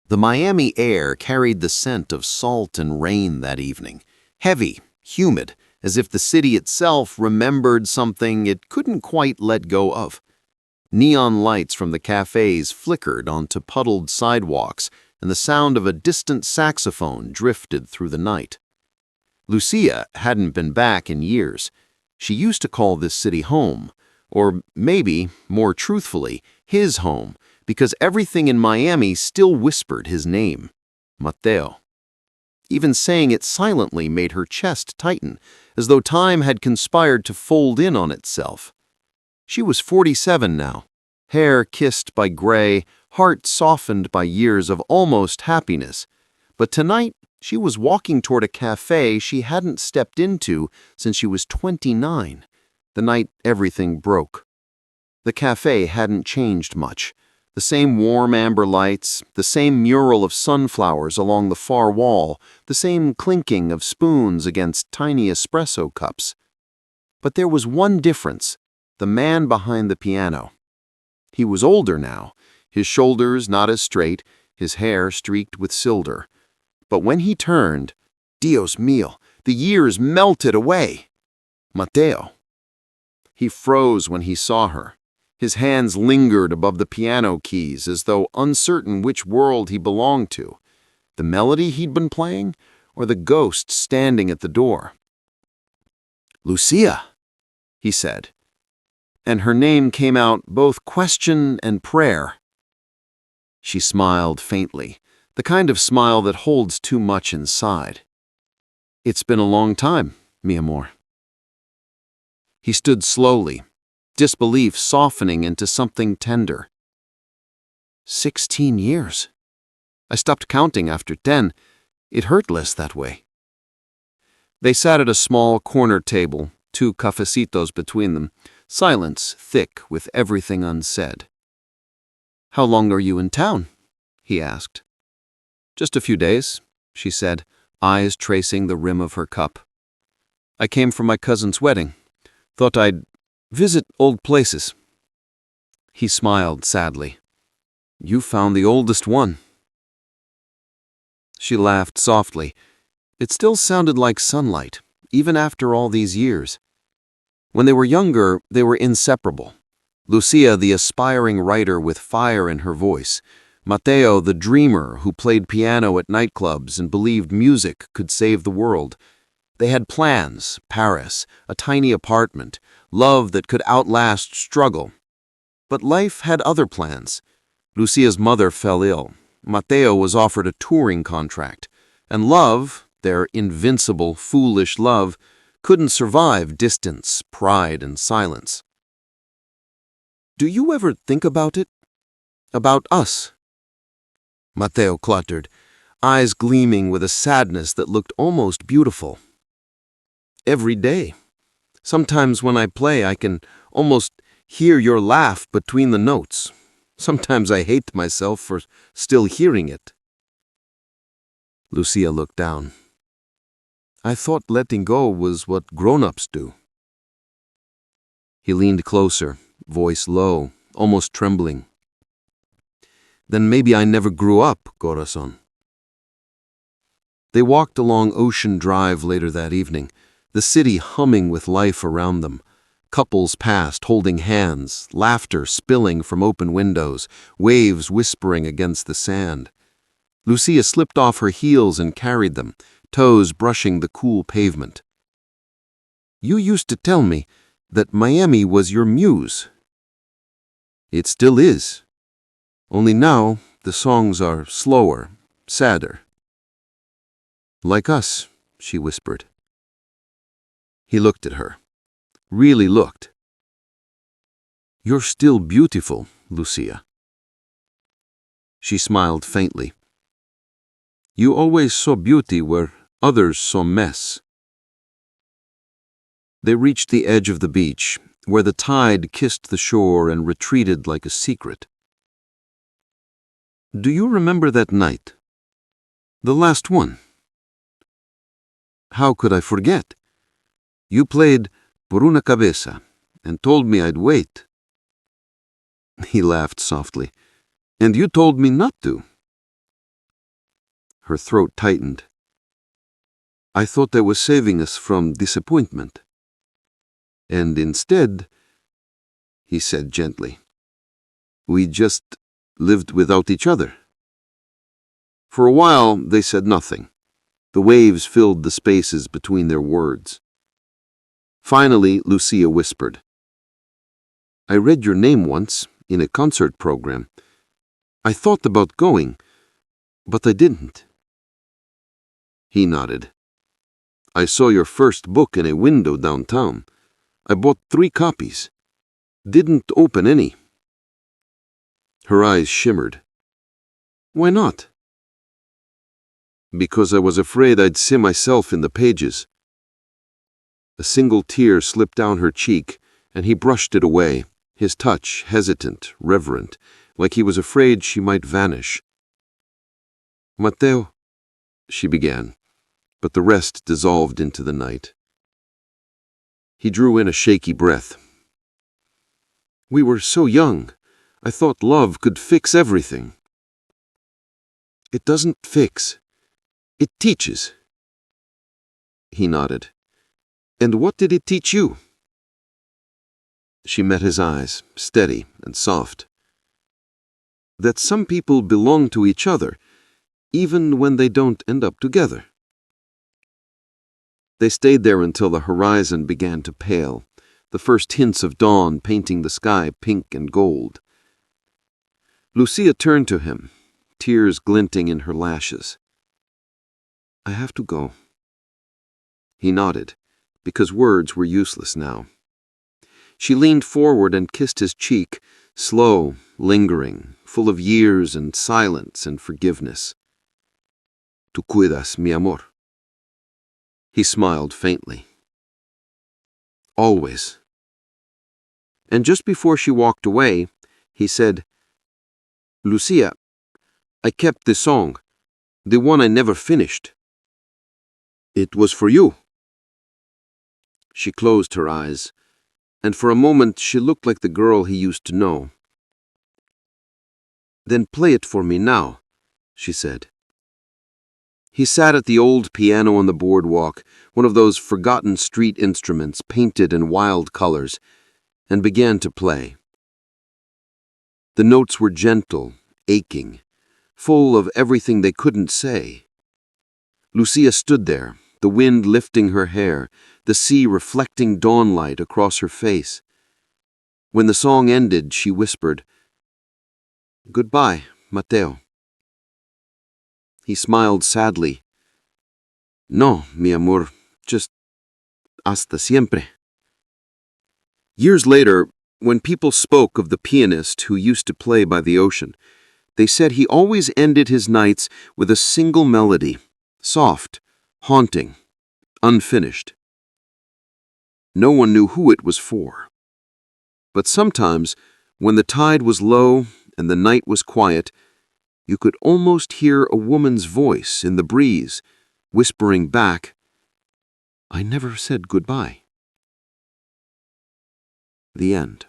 The Miami air carried the scent of salt and rain that evening, heavy, humid, as if the city itself remembered something it couldn't quite let go of. Neon lights from the cafes flickered onto puddled sidewalks, and the sound of a distant saxophone drifted through the night. Lucia hadn't been back in years. She used to call this city home, or maybe, more truthfully, his home, because everything in Miami still whispered his name, Mateo. Even saying it silently made her chest tighten, as though time had conspired to fold in on itself. She was 47 now, hair kissed by gray, heart softened by years of almost happiness. But tonight, she was walking toward a cafe she hadn't stepped into since she was 29, the night everything broke. The cafe hadn't changed much. The same warm amber lights, the same mural of sunflowers along the far wall, the same clinking of spoons against tiny espresso cups. But there was one difference: the man behind the piano. He was older now, his shoulders not as straight, his hair streaked with silver. But when he turned, Dios mío, the years melted away. Mateo. He froze when he saw her. His hands lingered above the piano keys as though uncertain which world he belonged to, the melody he'd been playing or the ghost standing at the door. "Lucia," he said, and her name came out both question and prayer. She smiled faintly, the kind of smile that holds too much inside. "It's been a long time, mi amor." He stood slowly, disbelief softening into something tender. 16 years. I stopped counting after 10. It hurt less that way. They sat at a small corner table, 2 cafecitos between them, silence thick with everything unsaid. "How long are you in town?" he asked. "Just a few days," she said, eyes tracing the rim of her cup. "I came from my cousin's wedding. Thought I'd visit old places." He smiled sadly. "You found the oldest one." She laughed softly. It still sounded like sunlight, even after all these years. When they were younger, they were inseparable. Lucia, the aspiring writer with fire in her voice. Mateo, the dreamer who played piano at nightclubs and believed music could save the world. They had plans, Paris, a tiny apartment, love that could outlast struggle. But life had other plans. Lucia's mother fell ill. Mateo was offered a touring contract. And love, their invincible, foolish love, couldn't survive distance, pride, and silence. "Do you ever think about it? About us?" Mateo cluttered, eyes gleaming with a sadness that looked almost beautiful. "Every day. Sometimes when I play, I can almost hear your laugh between the notes. Sometimes I hate myself for still hearing it." Lucia looked down. "I thought letting go was what grown-ups do." He leaned closer, voice low, almost trembling. "Then maybe I never grew up, corazón." They walked along Ocean Drive later that evening, the city humming with life around them. Couples passed holding hands, laughter spilling from open windows, waves whispering against the sand. Lucia slipped off her heels and carried them, toes brushing the cool pavement. "You used to tell me that Miami was your muse." "It still is. Only now the songs are slower, sadder." "Like us," she whispered. He looked at her. Really looked. "You're still beautiful, Lucia." She smiled faintly. "You always saw beauty where others saw mess." They reached the edge of the beach, where the tide kissed the shore and retreated like a secret. "Do you remember that night? The last one?" "How could I forget? You played Por una cabeza and told me I'd wait." He laughed softly. "And you told me not to." Her throat tightened. I thought that was saving us from disappointment. And instead, he said gently, we just lived without each other. For a while, they said nothing. The waves filled the spaces between their words. Finally, Lucia whispered, I read your name once in a concert program. I thought about going, but I didn't. He nodded. I saw your first book in a window downtown. I bought 3 copies. Didn't open any. Her eyes shimmered. Why not? Because I was afraid I'd see myself in the pages. A single tear slipped down her cheek, and he brushed it away, his touch hesitant, reverent, like he was afraid she might vanish. Mateo, she began, but the rest dissolved into the night. He drew in a shaky breath. We were so young. I thought love could fix everything. It doesn't fix. It teaches. He nodded. And what did it teach you? She met his eyes, steady and soft. That some people belong to each other, even when they don't end up together. They stayed there until the horizon began to pale, the first hints of dawn painting the sky pink and gold. Lucia turned to him, tears glinting in her lashes. I have to go. He nodded, because words were useless now. She leaned forward and kissed his cheek, slow, lingering, full of years and silence and forgiveness. Tu cuidas, mi amor. He smiled faintly. Always. And just before she walked away, he said, Lucia, I kept the song, the one I never finished. It was for you. She closed her eyes, and for a moment she looked like the girl he used to know. Then play it for me now, she said. He sat at the old piano on the boardwalk, one of those forgotten street instruments painted in wild colors, and began to play. The notes were gentle, aching, full of everything they couldn't say. Lucia stood there, the wind lifting her hair, the sea reflecting dawnlight across her face. When the song ended, she whispered, Goodbye, Mateo. He smiled sadly. No, mi amor, just hasta siempre. Years later, when people spoke of the pianist who used to play by the ocean, they said he always ended his nights with a single melody, soft, haunting, unfinished. No one knew who it was for. But sometimes, when the tide was low and the night was quiet, you could almost hear a woman's voice in the breeze, whispering back, I never said goodbye. The end.